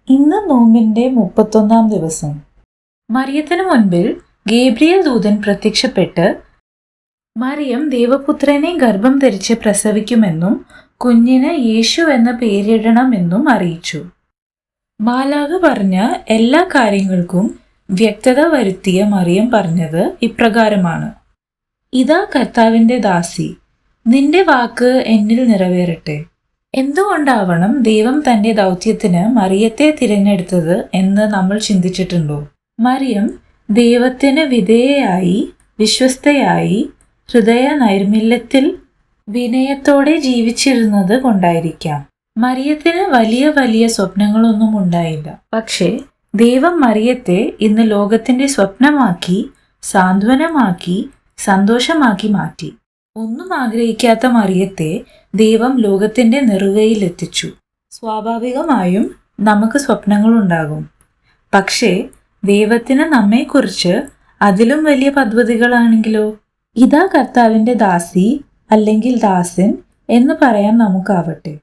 ഇന്ന് നോമ്പിന്റെ 31-ാം ദിവസം. മറിയത്തിനു മുൻപിൽ ഗേബ്രിയേൽ ദൂതൻ പ്രത്യക്ഷപ്പെട്ട് മറിയം ദൈവപുത്രനെ ഗർഭം ധരിച്ച് പ്രസവിക്കുമെന്നും കുഞ്ഞിന് യേശു എന്ന പേരിടണമെന്നും അറിയിച്ചു. മാലാഖ പറഞ്ഞ എല്ലാ കാര്യങ്ങൾക്കും വ്യക്തത വരുത്തിയ മറിയം പറഞ്ഞത് ഇപ്രകാരമാണ്: ഇതാ കർത്താവിന്റെ ദാസി, നിന്റെ വാക്ക് എന്നിൽ നിറവേറട്ടെ. എന്തുകൊണ്ടാവണം ദൈവം തന്റെ ദൗത്യത്തിന് മറിയത്തെ തിരഞ്ഞെടുത്തത് എന്ന് നമ്മൾ ചിന്തിച്ചിട്ടുണ്ടോ? മറിയം ദൈവത്തിന് വിധേയയായി, വിശ്വസ്തയായി, ഹൃദയ നൈർമല്യത്തിൽ വിനയത്തോടെ ജീവിച്ചിരുന്നത് കൊണ്ടായിരിക്കാം. മറിയത്തിന് വലിയ വലിയ സ്വപ്നങ്ങളൊന്നും ഉണ്ടായില്ല. പക്ഷേ ദൈവം മറിയത്തെ ഇന്ന് ലോകത്തിന്റെ സ്വപ്നമാക്കി, സാന്ത്വനമാക്കി, സന്തോഷമാക്കി മാറ്റി. ഒന്നും ആഗ്രഹിക്കാത്ത മറിയത്തെ ദൈവം ലോകത്തിന്റെ നെറുകയിലെത്തിച്ചു. സ്വാഭാവികമായും നമുക്ക് സ്വപ്നങ്ങളുണ്ടാകും. പക്ഷേ ദൈവത്തിന് നമ്മെക്കുറിച്ച് അതിലും വലിയ പദ്ധതികളാണെങ്കിലോ? ഇതാ കർത്താവിന്റെ ദാസി അല്ലെങ്കിൽ ദാസൻ എന്ന് പറയാൻ നമുക്കാവട്ടെ.